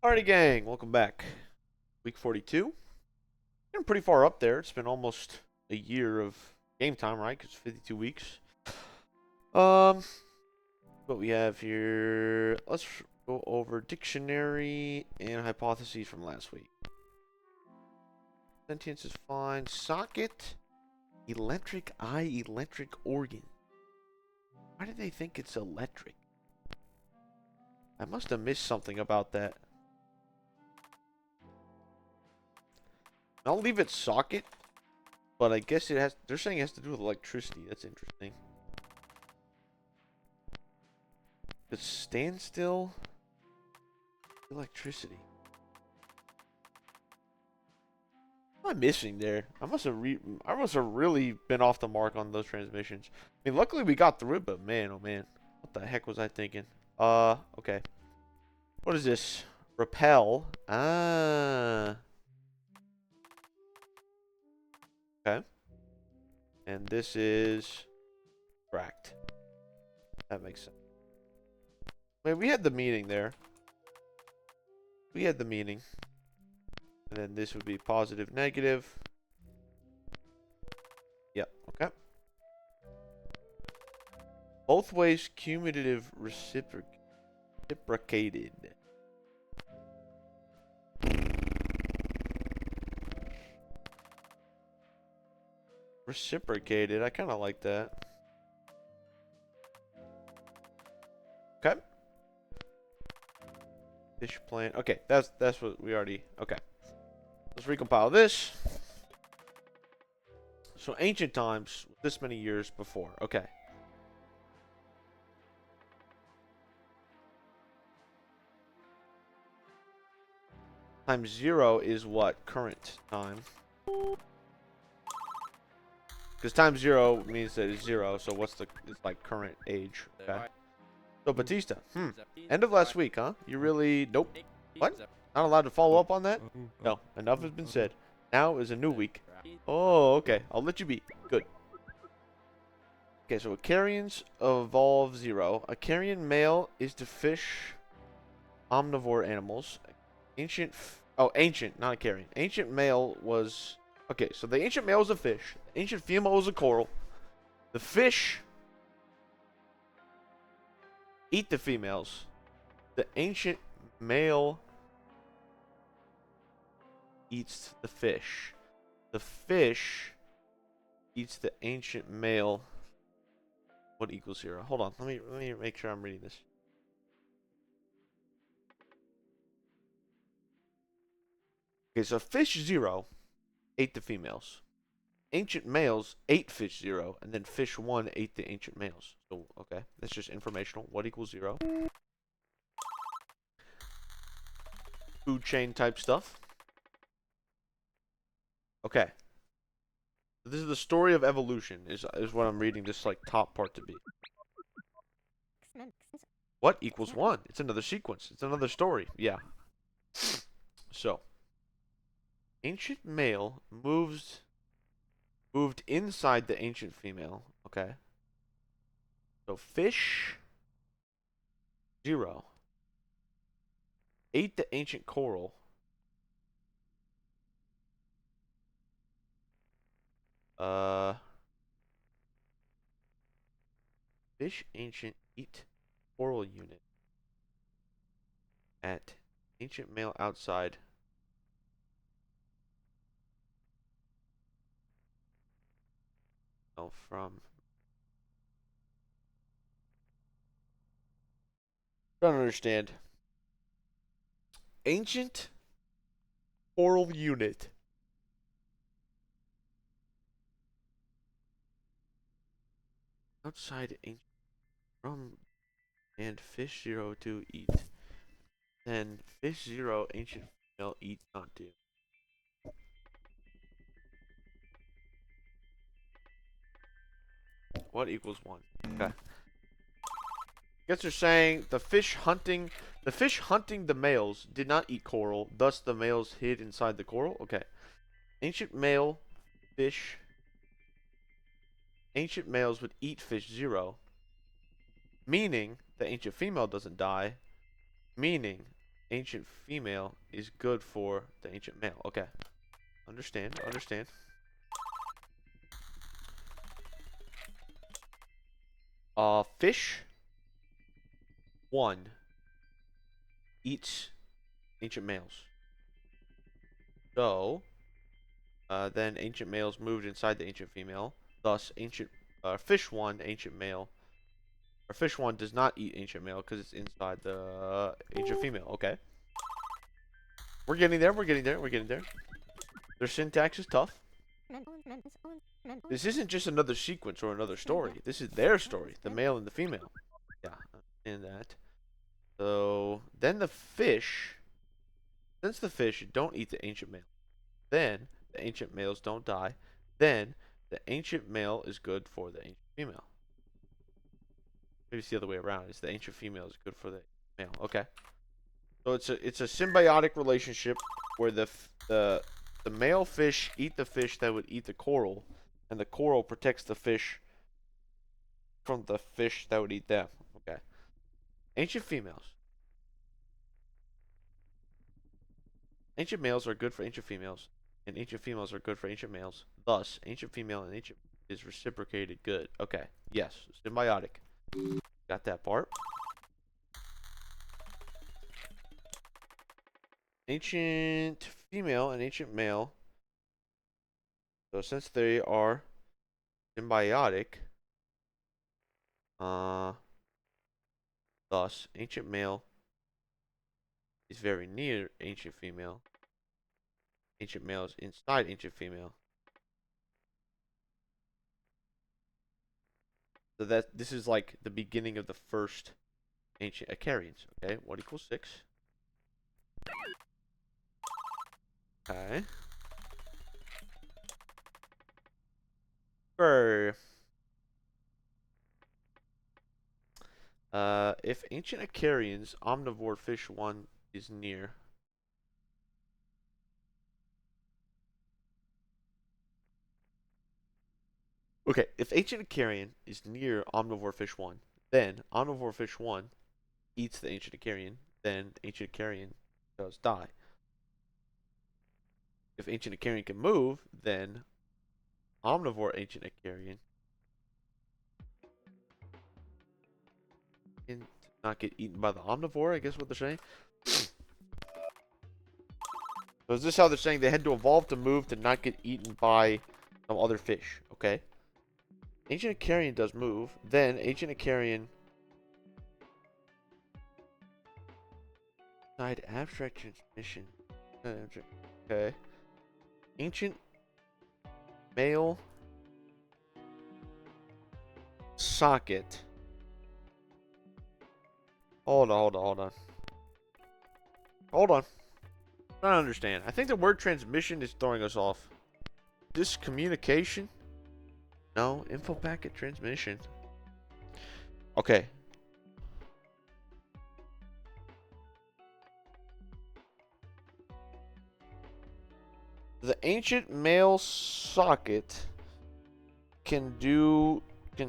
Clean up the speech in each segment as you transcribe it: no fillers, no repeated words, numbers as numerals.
Alrighty, gang, welcome back. Week 42. Getting pretty far up there. It's been almost a year of game time, right? Because 52 weeks. Um, what we have here. Let's go over dictionary and hypotheses from last week. Sentience is fine. Socket, electric eye, electric organ. Why do they think it's electric? I must have missed something about that. I'll leave it socket, but I guess it has. They're saying it has to do with electricity. That's interesting. The standstill, electricity. What am I missing there? I must have really been off the mark on those transmissions. I mean, luckily we got through it, but man, oh man, what the heck was I thinking? Okay. What is this? Repel. Ah. Okay. And this is cracked. That makes sense. Wait, we had the meaning there. We had the meaning. And then this would be positive, negative. Yep, okay. Both ways cumulative reciprocated. Reciprocated, I kind of like that. Okay. Fish plant. Okay, that's what we already. Okay. Let's recompile this. So ancient times, this many years before. Okay. Times 0 is what? Current time. Because times 0 means that it's 0, so what's the, it's like current age. Okay. So Batista, end of last week, huh? You really, nope. What? Not allowed to follow up on that? No, enough has been said. Now is a new week. Oh, okay. I'll let you be. Good. Okay, so Akerians evolve 0. Akerian male is to fish omnivore animals. Ancient, ancient, not Akerian. Ancient male was, okay, so the ancient male was a fish. The ancient female was a coral. The fish eat the females. The ancient male eats the fish. The fish eats the ancient male. What equals 0? Hold on. Let me make sure I'm reading this. Okay, so fish 0 ate the females. Ancient males ate fish 0, and then fish 1 ate the ancient males. So, okay, that's just informational. What equals 0? Food chain type stuff. Okay. This is the story of evolution, is what I'm reading this like top part to be. What equals 1? It's another sequence. It's another story. Yeah. So, ancient male moved inside the ancient female. Okay. So fish 0 ate the ancient coral. Fish ancient eat coral unit at ancient male outside. Oh, from. Don't understand. Ancient coral unit. Outside ancient from and fish 0 to eat. Then fish 0 ancient female eat not do. What equals 1? Okay. Guess they're saying the fish hunting the males did not eat coral, thus the males hid inside the coral. Okay. Ancient male fish. Ancient males would eat fish 0, meaning the ancient female doesn't die, meaning ancient female is good for the ancient male. Okay. Understand. Fish 1 eats ancient males. So, then ancient males moved inside the ancient female. Thus, fish 1, ancient male, or fish 1 does not eat ancient male because it's inside the ancient female. Okay. We're getting there. Their syntax is tough. This isn't just another sequence or another story. This is their story, the male and the female. Yeah, I understand that. So, then the fish, since the fish don't eat the ancient male, then the ancient males don't die, then the ancient male is good for the ancient female. Maybe it's the other way around. It's the ancient female is good for the male. Okay. So it's a symbiotic relationship where the male fish eat the fish that would eat the coral, and the coral protects the fish from the fish that would eat them. Okay. Ancient females. Ancient males are good for ancient females, and ancient females are good for ancient males. Thus, ancient female and ancient is reciprocated good. Okay. Yes. Symbiotic. Got that part. Ancient female and ancient male. So since they are symbiotic, thus ancient male is very near ancient female. Ancient male is inside ancient female. So that this is like the beginning of the first ancient Akerians. Okay, what equals 6? Okay. Sure. If ancient Akerians omnivore fish 1 is near. Okay, if ancient Akerian is near omnivore fish 1, then omnivore fish 1 eats the ancient Akerian, then ancient Akerian does die. If ancient Akerian can move, then omnivore ancient Akerian can not get eaten by the omnivore, I guess what they're saying. So is this how they're saying they had to evolve to move to not get eaten by some other fish? Okay. Ancient Akerian does move, then ancient Akerian side abstract transmission. Okay. Ancient male socket. Hold on. I don't understand. I think the word transmission is throwing us off. This communication? No, info packet transmission. Okay. The ancient male socket can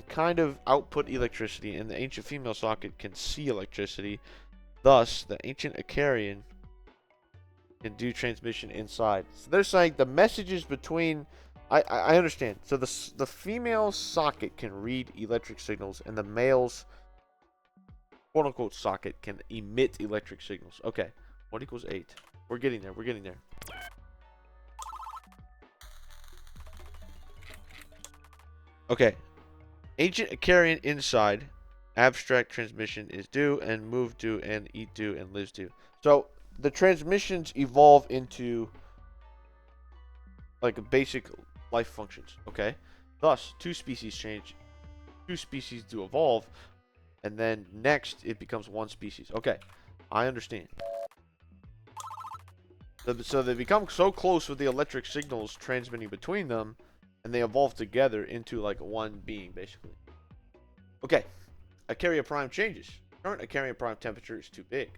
kind of output electricity, and the ancient female socket can see electricity. Thus, the ancient Akerian can do transmission inside. So they're saying the messages between. I understand. So the female socket can read electric signals, and the male's quote unquote socket can emit electric signals. Okay. What equals 8? We're getting there. Okay. Ancient Akerian inside. Abstract transmission is do, and move do, and eat do, and lives do. So the transmissions evolve into like basic life functions. Okay. Thus, 2 species change. 2 species do evolve, and then next it becomes 1 species. Okay. I understand. So they become so close with the electric signals transmitting between them, and they evolve together into like one being, basically. Okay. Akerian prime changes. Current Akerian prime temperature is too big.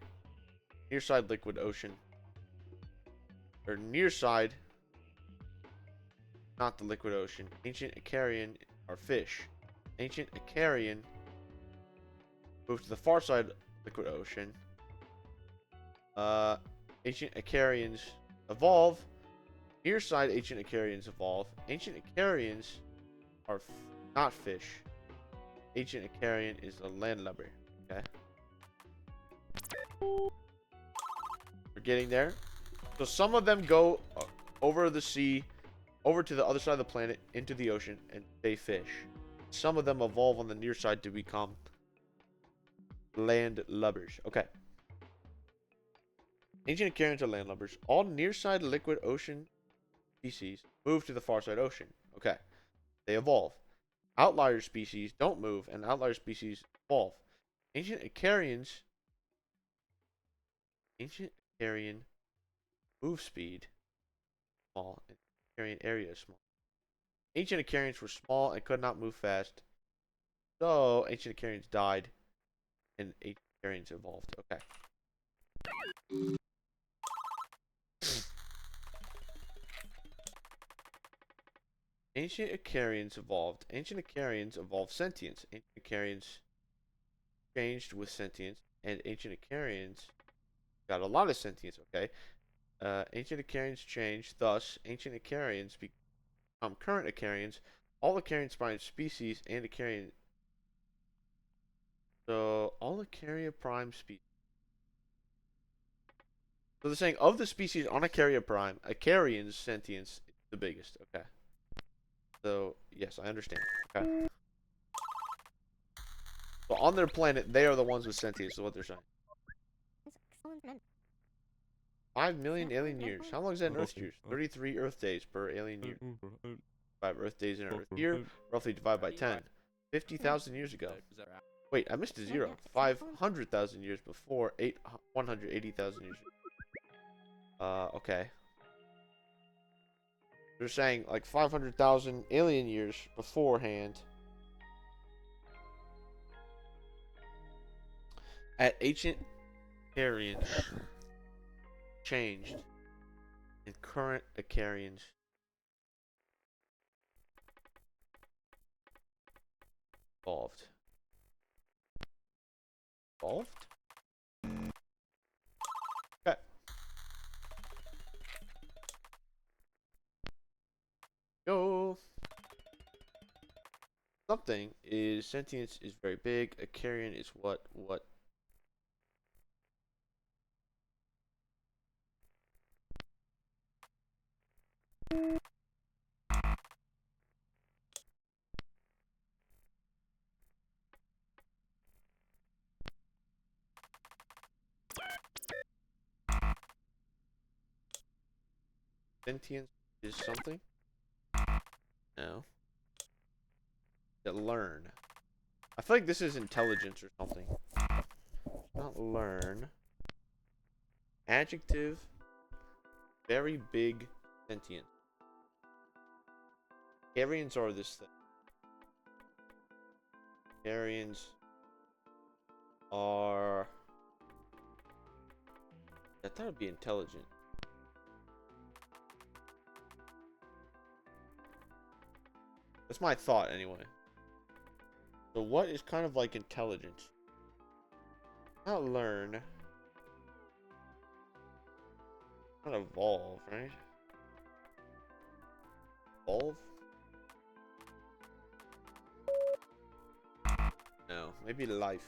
Near side liquid ocean. Or near side, not the liquid ocean. Ancient Akerian are fish. Ancient Akerian moved to the far side liquid ocean. Uh, ancient Akerians evolve. Near side ancient Akerians evolve. Ancient Akerians are not fish. Ancient Akerian is a landlubber. Okay. We're getting there. So some of them go over the sea, over to the other side of the planet, into the ocean, and they fish. Some of them evolve on the near side to become landlubbers. Okay. Ancient Akarians are landlubbers. All near side liquid ocean species move to the far side ocean. Okay. They evolve. Outlier species don't move, and outlier species evolve. Ancient Akarians. Ancient Akarian move speed small, and Akarian area is small. Ancient Akarians were small and could not move fast, so ancient Akarians died, and ancient Akarians evolved. Okay. Ancient Akarians evolved. Ancient Akarians evolved sentience. Ancient Akarians changed with sentience, and ancient Akarians got a lot of sentience. Okay. Ancient Akarians changed. Thus, ancient Akarians become current Akarians. All Akarian spine species and Akarian. So all Acaria prime species. So they're saying of the species on Acaria prime, Akarian's sentience is the biggest. Okay. So yes, I understand. Okay. So on their planet, they are the ones with sentience. Is what they're saying. 5 million alien years. How long is that in Earth years? 33 Earth days per alien year. 5 Earth days in an Earth year, roughly divided by 10. 50,000 years ago. Wait, I missed a zero. 500,000 years before 180,000 years ago. Okay. They're saying like 500,000 alien years beforehand. At ancient Aarians changed, and current Akarians evolved. Evolved? Okay. Go. Something is sentience is very big. Akerian is what? Sentience is something? No. To learn. I feel like this is intelligence or something. Not learn. Adjective. Very big sentient. Aarians are this thing. Aarians are. I thought it'd be intelligent. That's my thought anyway. So what is kind of like intelligence? Not learn. Not evolve, right? Evolve? No, maybe life.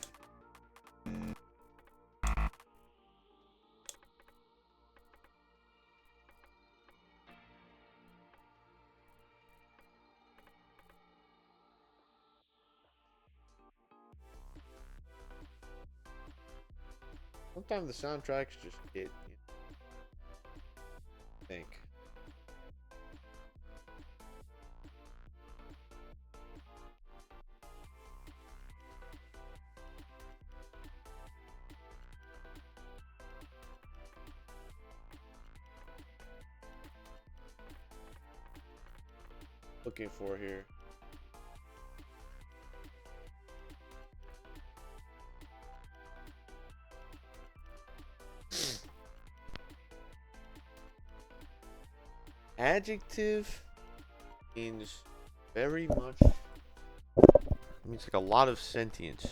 Sometimes the soundtracks just get, think. Looking for here. Adjective means very much. It means like a lot of sentience.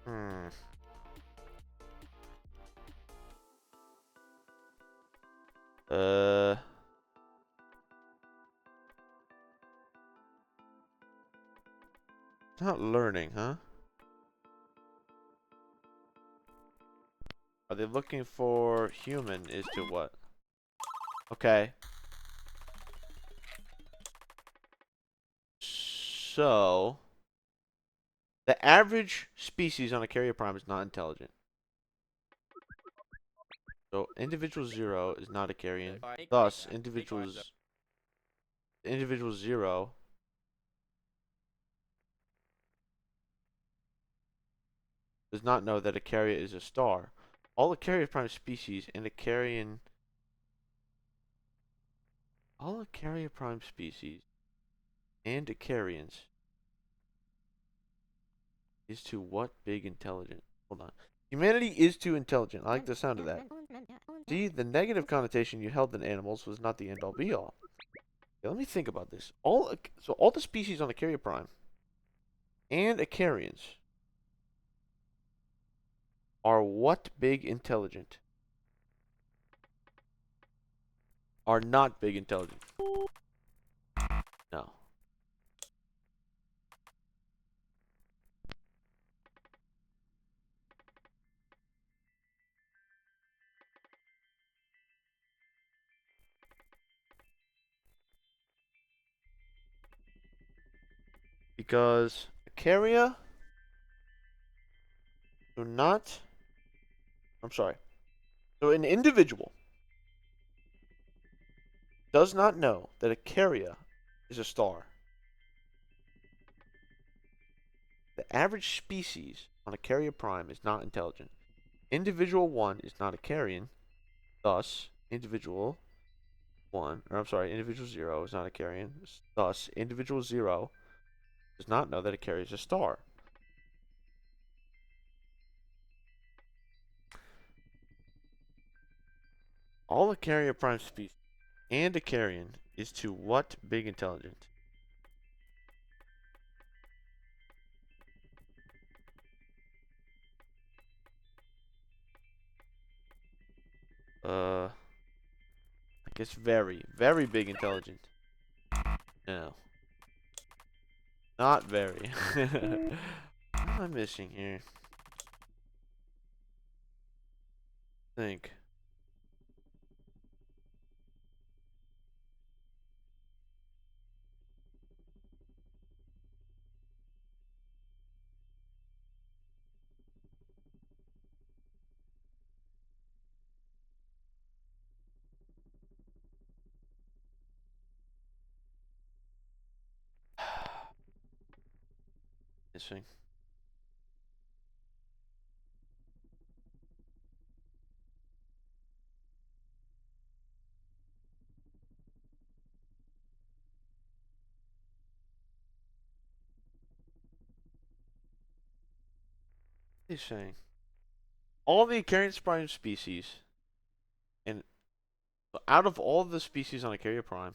Hmm. Uh. Not learning, huh? Are they looking for human is to what? Okay. So, the average species on a carrier prime is not intelligent. So, individual 0 is not a carrion. Thus, individual 0 does not know that a carrier is a star. All the carrier prime species and Akerian all the carrier prime species and Akerians is to what big intelligent? Hold on. Humanity is too intelligent. I like the sound of that. See, the negative connotation you held in animals was not the end all be all. Okay, let me think about this. So all the species on the carrier prime and Akerians are what big intelligent? Are not big intelligent. No. Because Acaria do not. I'm sorry. So an individual does not know that Acaria is a star. The average species on Acaria Prime is not intelligent. Individual 1 is not Acarian. Thus, individual 1, or I'm sorry, individual 0 is not Acarian. Thus, individual 0 does not know that Acaria is a star. All Acaria Prime species and Acarian is to what big intelligent? I guess very, very big intelligent. No. Not very. What am I missing here? Think. Missing. What are you saying? All the Acarian prime species, and out of all the species on Acaria Prime,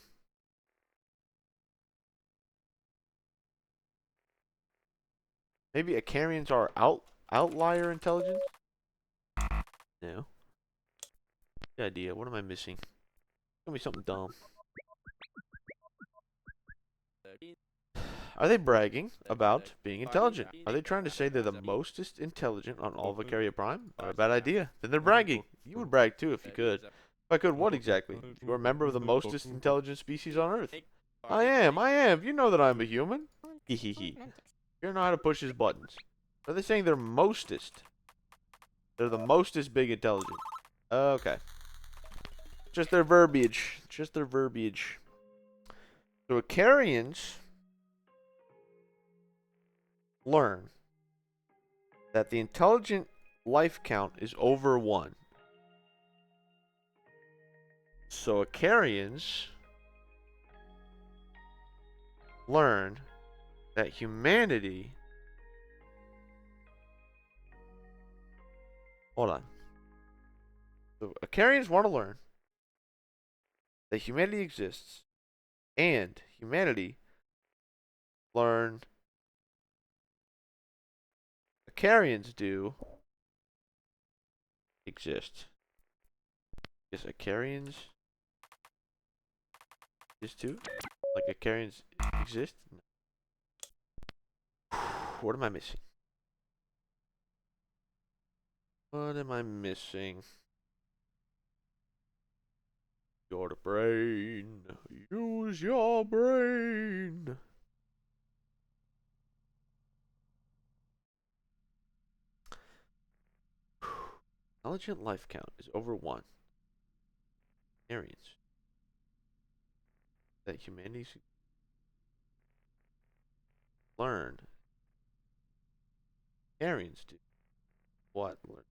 maybe Acarians are outlier intelligence? No. Good idea. What am I missing? Tell me something dumb. Are they bragging about being intelligent? Are they trying to say they're the mostest intelligent on all of Acaria Prime? Not a bad idea. Then they're bragging. You would brag too if you could. If I could, what exactly? If you are a member of the mostest intelligent species on Earth. I am. You know that I'm a human. Hee hee hee. You know how to push his buttons. Are they saying they're mostest? They're the mostest big intelligent. Okay. Just their verbiage. Just their verbiage. So Acarians learn that the intelligent life count is over 1. So Acarians learn that humanity... Hold on. So Acarians want to learn that humanity exists, and humanity learn... Akerians do exist. Yes, Akerians exist too? Like Akerians exist? No. What am I missing? What am I missing? Your brain. Use your brain. Intelligent life count is over 1. Aarians. That humanity learned. Aarians do what? Learn.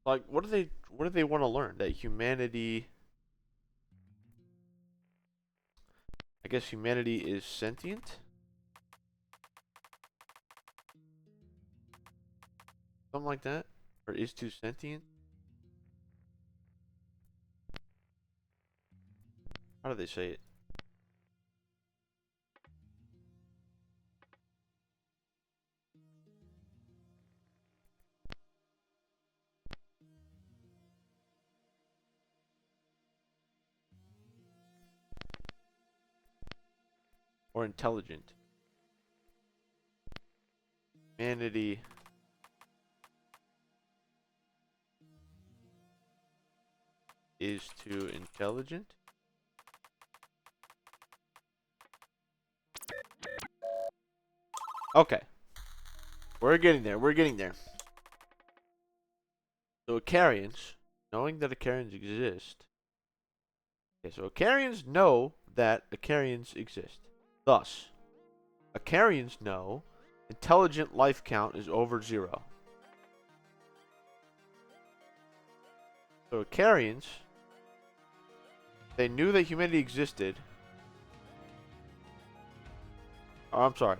Like, what do they want to learn? That humanity, I guess humanity is sentient? Something like that? Or is too sentient? How do they say it? Or intelligent? Humanity is too intelligent? Okay. We're getting there. We're getting there. So Akerians, knowing that Akerians exist. Okay, so Akerians know that Akerians exist. Thus, Akerians know intelligent life count is over 0. So Akerians, they knew that humanity existed. Oh, I'm sorry.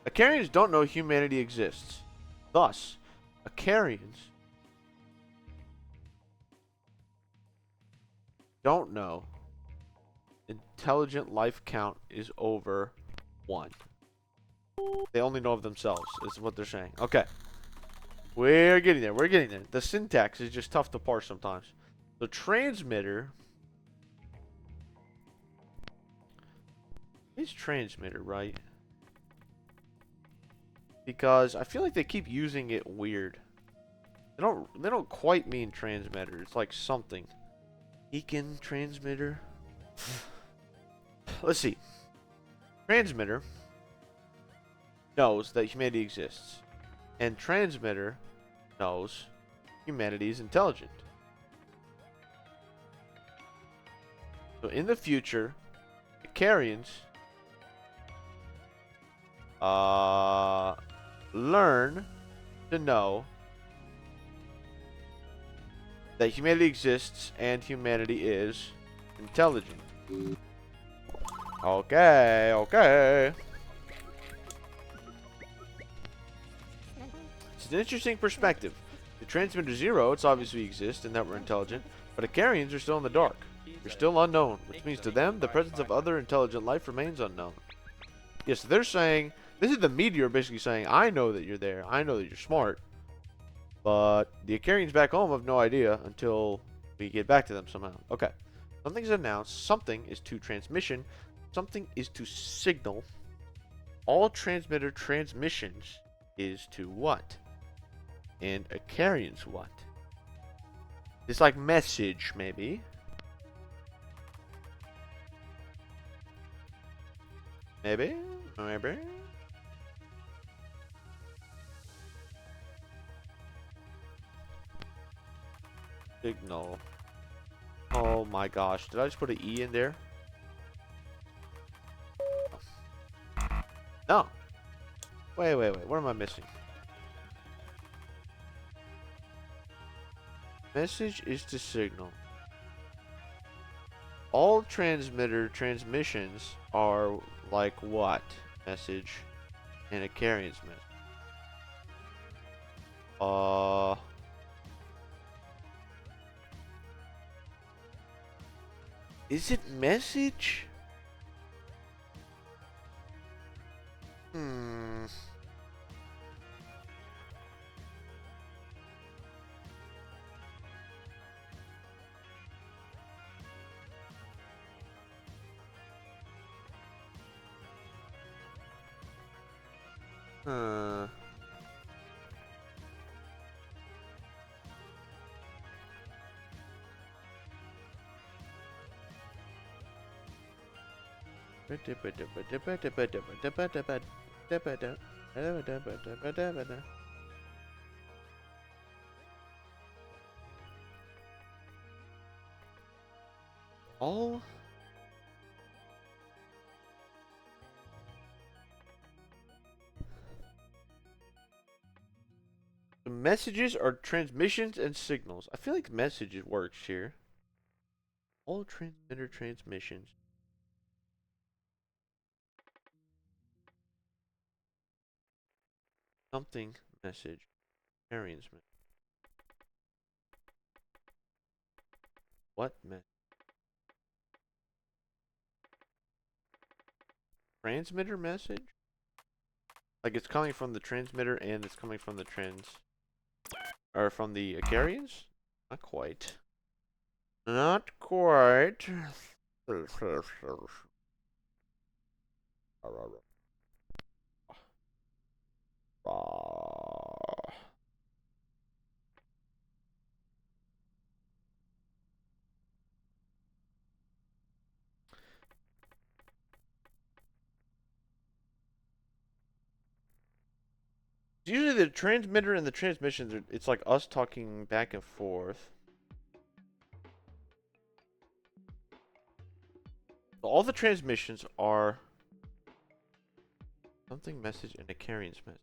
Akerians don't know humanity exists. Thus, Akerians don't know intelligent life count is over 1. They only know of themselves, is what they're saying. Okay. We're getting there. We're getting there. The syntax is just tough to parse sometimes. The transmitter is transmitter, right? Because I feel like they keep using it weird. They don't quite mean transmitter. It's like something. Beacon transmitter. Let's see. Transmitter knows that humanity exists. And transmitter knows humanity is intelligent. So in the future, Akerians learn to know that humanity exists and humanity is intelligent. Okay, okay. It's an interesting perspective. The transmitter 0, it's obviously exists and that we're intelligent, but Akerians are still in the dark. They're still unknown, which means to them, the presence of other intelligent life remains unknown. Yes, they're saying, this is the meteor basically saying, I know that you're there, I know that you're smart, but the Akerians back home have no idea until we get back to them somehow. Okay. Something's announced, something is to transmission, something is to signal. All transmitter transmissions is to what? And Akerians what? It's like message, maybe. Maybe? Maybe? Signal. Oh my gosh. Did I just put an E in there? No. Wait. What am I missing? Message is to signal. All transmitter transmissions are Like what? Message and Akerian's message. Is it message? Hmm. Huh. All the messages are transmissions and signals. I feel like messages works here. All transmitter transmissions. Something message. Aarians message. What message? Transmitter message? Like it's coming from the transmitter and it's coming from the or from the Akerians? Not quite. Not quite. Usually the transmitter and the transmissions are, it's like us talking back and forth. All the transmissions are something message and Akerian's message.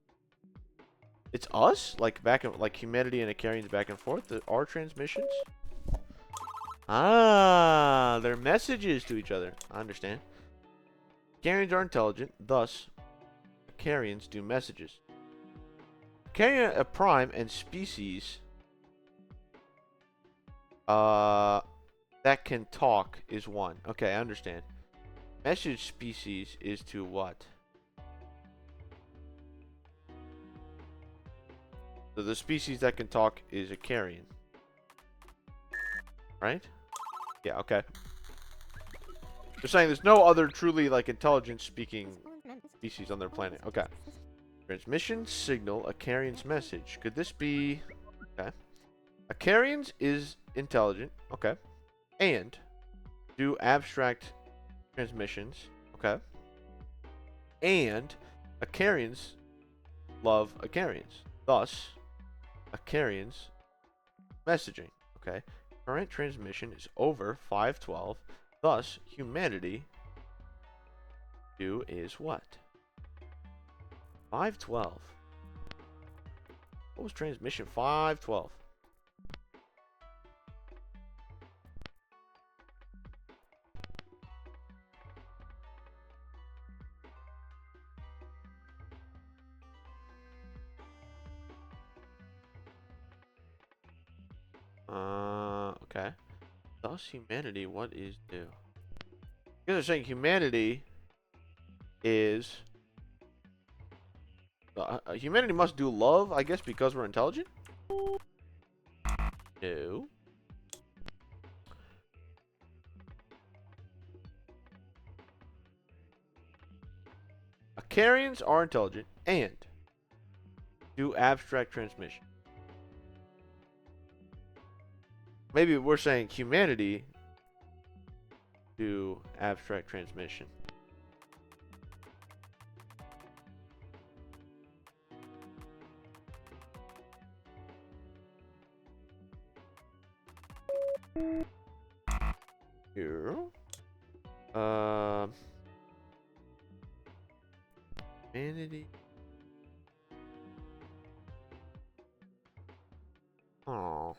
It's us? Like back and like humanity and Akerians back and forth? Our transmissions? Ah, they're messages to each other. I understand. Akerians are intelligent, thus Akerians do messages. Akerian, a prime and species that can talk is one. Okay, I understand. Message species is to what? So the species that can talk is Akerian. Right? Yeah, okay. They're saying there's no other truly like intelligent speaking species on their planet. Okay. Transmission signal Akerian's message. Could this be okay? Akerians is intelligent, okay. And do abstract transmissions, okay. And Akerians love Akerians. Thus, Akerians messaging, okay. Current transmission is over 512. Thus, humanity is what? 512. What was transmission? 512. Okay. Thus, humanity, what is due? Because they're saying humanity is... humanity must do love, I guess, because we're intelligent? No. Akerians are intelligent and do abstract transmission. Maybe we're saying humanity do abstract transmission. Here. Humanity. Oh.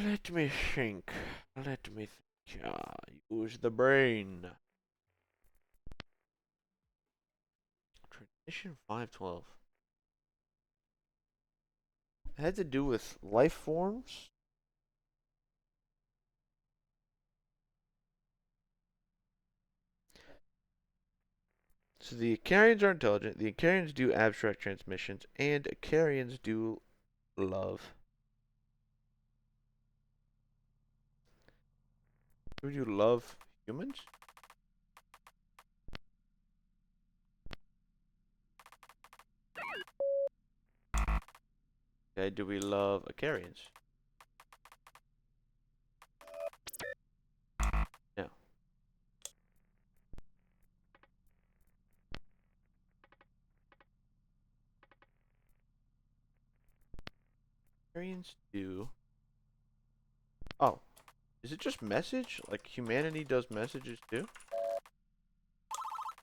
Let me think. Let me think. Use the brain. Tradition 512. It had to do with life forms? So the Akerians are intelligent, the Akerians do abstract transmissions, and Akerians do love. Do you love humans? Okay, do we love Akerians? No. Akerians do. Oh, is it just message? Like humanity does messages too?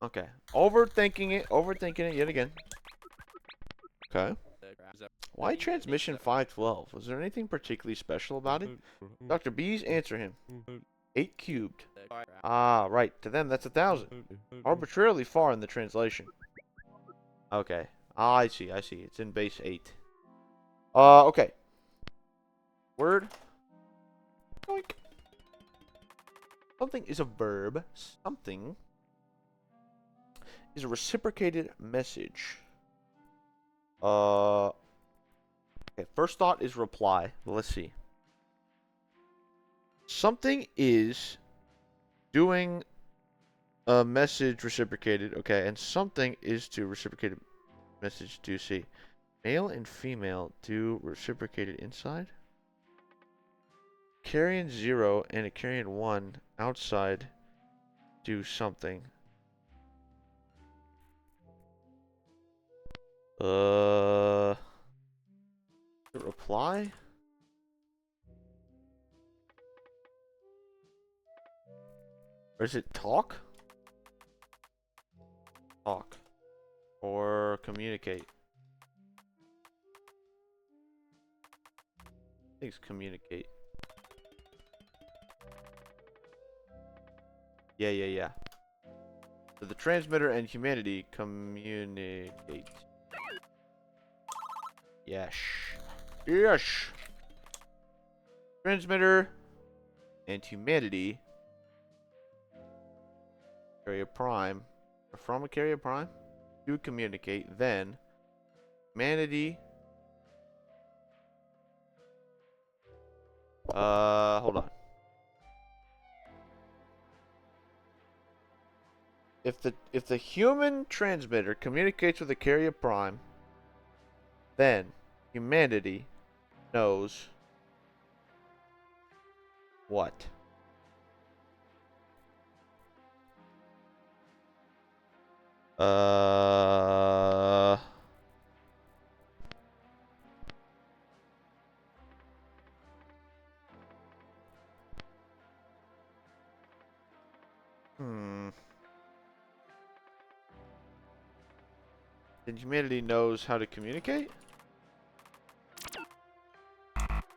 Okay. Overthinking it yet again. Okay. Why transmission 512? Was there anything particularly special about it? Dr. B's, answer him. 8 cubed. Ah, right. To them, that's 1,000. Arbitrarily far in the translation. Okay. Ah, I see. It's in base 8. Okay. Word. Oink. Something is a verb. Something is a reciprocated message. Okay. First thought is reply. Let's see. Something is doing a message reciprocated. Okay. And something is to reciprocated message to see. Male and female do reciprocated inside. Akerian 0 and Akerian 1 outside do something. Reply? Or is it talk? Talk. Or communicate. I think it's communicate. Yeah. So the transmitter and humanity communicate. Yes. Yes. Transmitter and humanity carry a prime. From a carrier prime to communicate. Then humanity. Hold on. If the human transmitter communicates with the carrier prime, then humanity knows what? Uh, hmm. Then humanity knows how to communicate?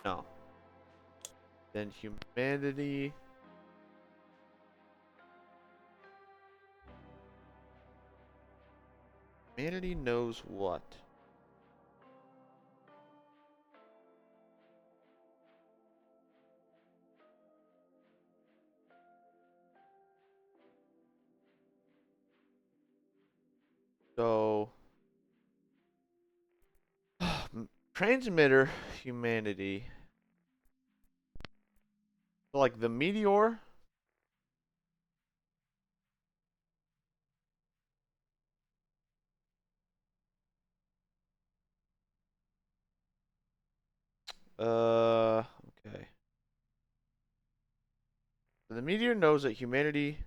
No. Then humanity knows what? So transmitter humanity. So like the meteor. Okay. So the meteor knows that humanity.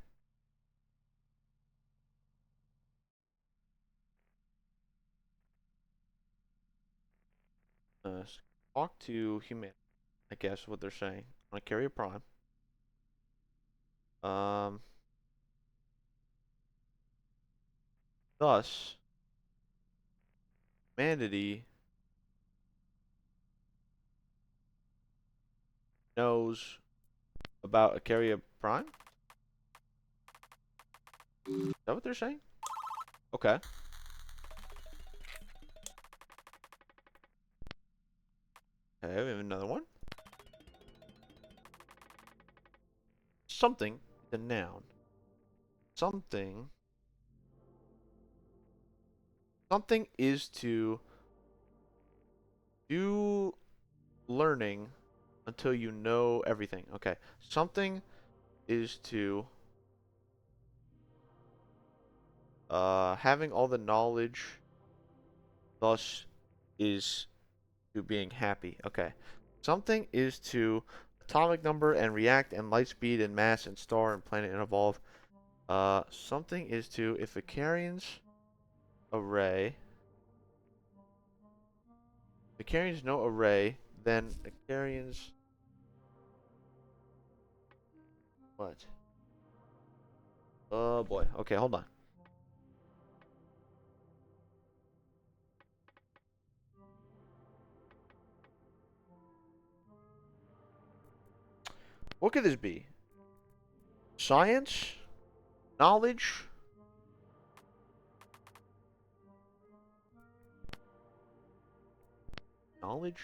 Uh, talk to humanity. I guess what they're saying on a carrier prime. Um. Thus, humanity knows about Akeria Prime? Is that what they're saying? Okay. Okay, we have another one. Something, the noun. Something. Something is to do learning until you know everything. Okay. Something is to having all the knowledge, thus is to being happy. Okay. Something is to atomic number and react and light speed and mass and star and planet and evolve. Something is to if Akerian's array. Akerian's no array, then Akerian's what? Oh boy. Okay, hold on. What could this be? Science? Knowledge? Knowledge?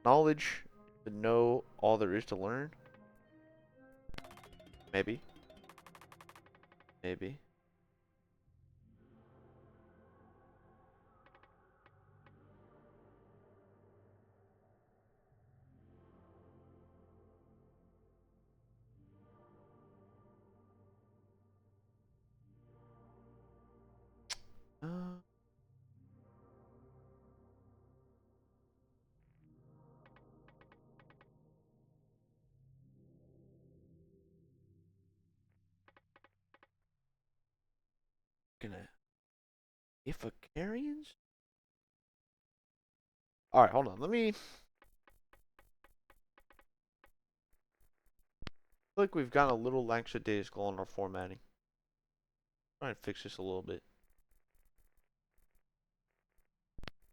Knowledge to know all there is to learn? Maybe. Maybe. Uh, gonna. If Akerians? Alright, hold on. Let me. I feel like we've got a little lackadaisical on our formatting. Try and fix this a little bit.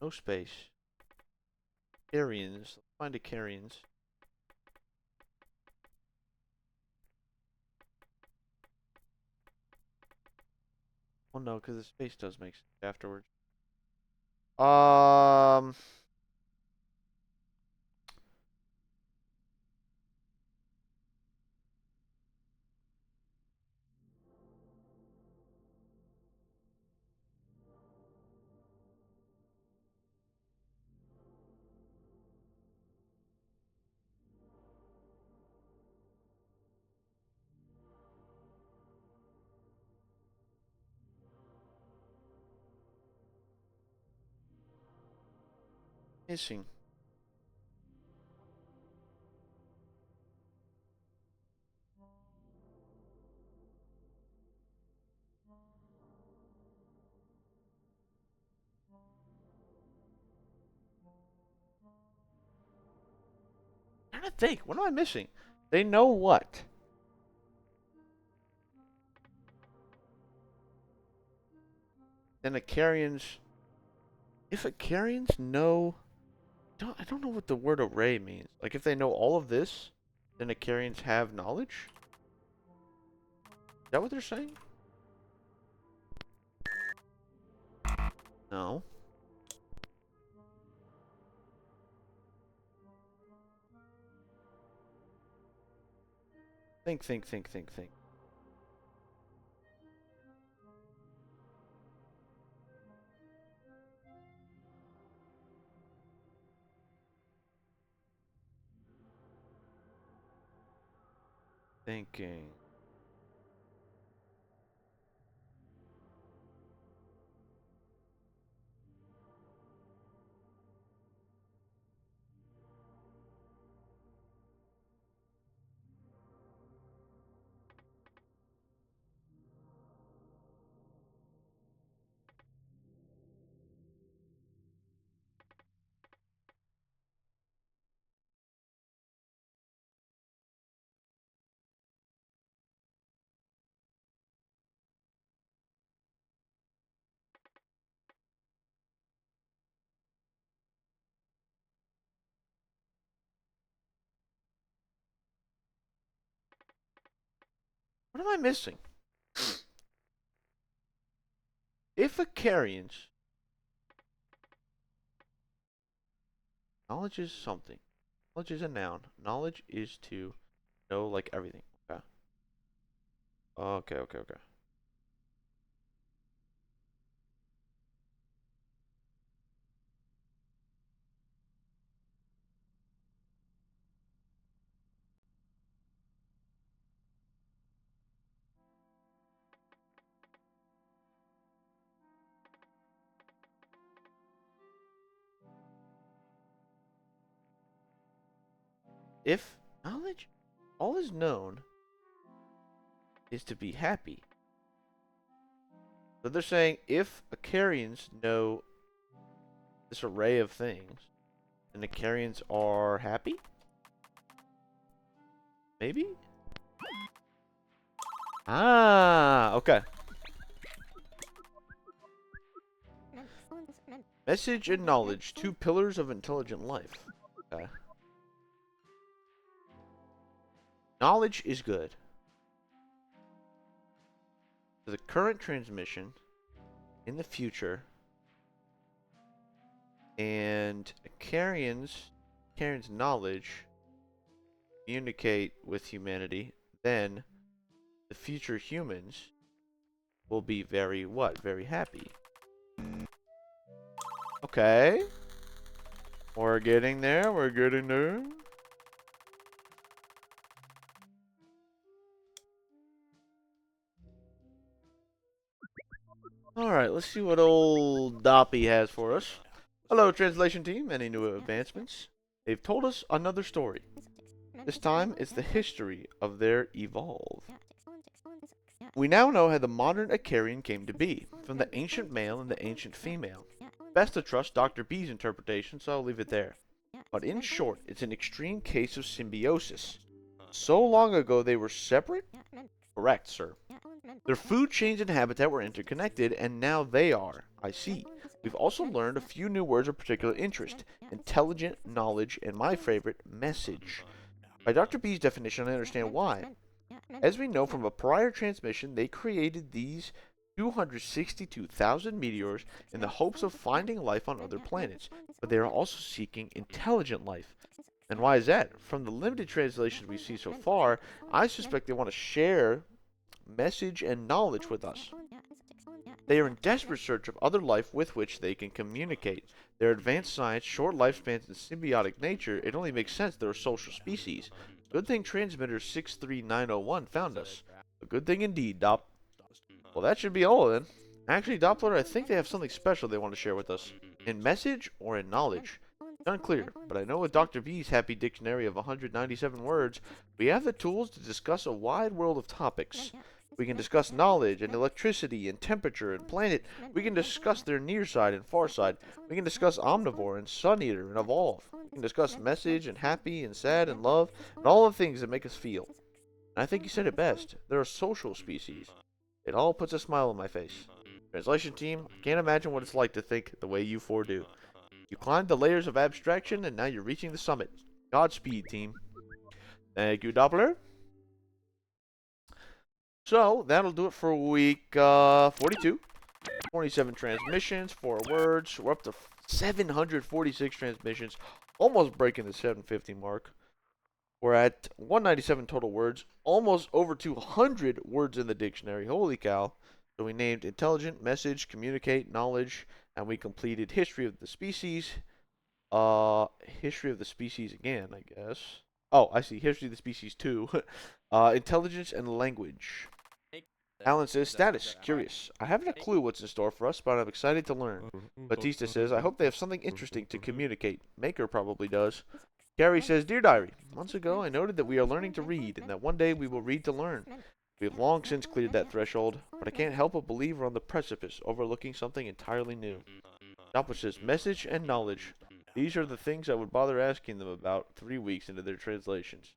No space. Aarians. Let's find Akerians. Oh no, because the space does make sense afterwards. Um. Missing. I'm trying to think. What am I missing? They know what? Then Akerians. If Akerians know. I don't know what the word array means. Like, if they know all of this, then Akerians have knowledge? Is that what they're saying? No. Think. Thinking. What am I missing? If Akerians... Knowledge is something. Knowledge is a noun. Knowledge is to know, like, everything. Okay. Okay. If knowledge, all is known, is to be happy. So they're saying if Akerians know this array of things, then Akerians are happy? Maybe? Ah, okay. Message and knowledge, two pillars of intelligent life. Okay. Knowledge is good. For the current transmission, in the future, and Akerian's knowledge communicate with humanity, then the future humans will be very what? Very happy. Okay. We're getting there. We're getting there. Alright, let's see what old Doppy has for us. Hello, translation team. Any new advancements? They've told us another story. This time, it's the history of their evolve. We now know how the modern Akerian came to be, from the ancient male and the ancient female. Best to trust Dr. B's interpretation, so I'll leave it there. But in short, it's an extreme case of symbiosis. So long ago they were separate? Correct, sir. Their food chains and habitat were interconnected, and now they are. I see. We've also learned a few new words of particular interest. Intelligent, knowledge, and my favorite, message. By Dr. B's definition, I understand why. As we know from a prior transmission, they created these 262,000 meteors in the hopes of finding life on other planets, but they are also seeking intelligent life. And why is that? From the limited translations we see so far, I suspect they want to share message and knowledge with us. They are in desperate search of other life with which they can communicate. Their advanced science, short lifespans, and symbiotic nature, it only makes sense they're a social species. Good thing transmitter 63901 found us. A good thing indeed, Dop. Well, that should be all then. Actually, Doppler, I think they have something special they want to share with us. In message or in knowledge? It's unclear, but I know with Dr. B's happy dictionary of 197 words, we have the tools to discuss a wide world of topics. We can discuss knowledge and electricity and temperature and planet. We can discuss their near side and far side. We can discuss omnivore and sun eater and evolve. We can discuss message and happy and sad and love and all the things that make us feel. And I think you said it best. They're a social species. It all puts a smile on my face. Translation team, I can't imagine what it's like to think the way you four do. You climbed the layers of abstraction and now you're reaching the summit. Godspeed, team. Thank you, Doppler. So, that'll do it for week 42. 27 transmissions, 4 words. We're up to 746 transmissions, almost breaking the 750 mark. We're at 197 total words, almost over 200 words in the dictionary. Holy cow. So we named intelligent, message, communicate, knowledge, and we completed history of the species. History of the species again, I guess. Oh, I see. History of the species 2. Intelligence and language. Alan says, status, curious. I haven't a clue what's in store for us, but I'm excited to learn. Batista says, I hope they have something interesting to communicate. Maker probably does. Gary says, Dear Diary, months ago I noted that we are learning to read, and that one day we will read to learn. We have long since cleared that threshold, but I can't help but believe we're on the precipice, overlooking something entirely new. Doppler says, message and knowledge. These are the things I would bother asking them about 3 weeks into their translations.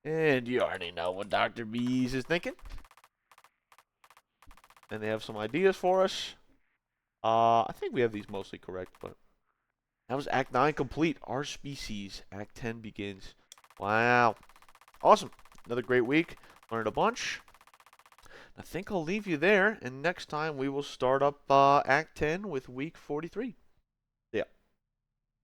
And you already know what Dr. Bees is thinking. And they have some ideas for us. I think we have these mostly correct, but that was Act 9 complete. Our species. Act 10 begins. Wow. Awesome. Another great week. Learned a bunch. I think I'll leave you there, and next time we will start up Act 10 with week 43.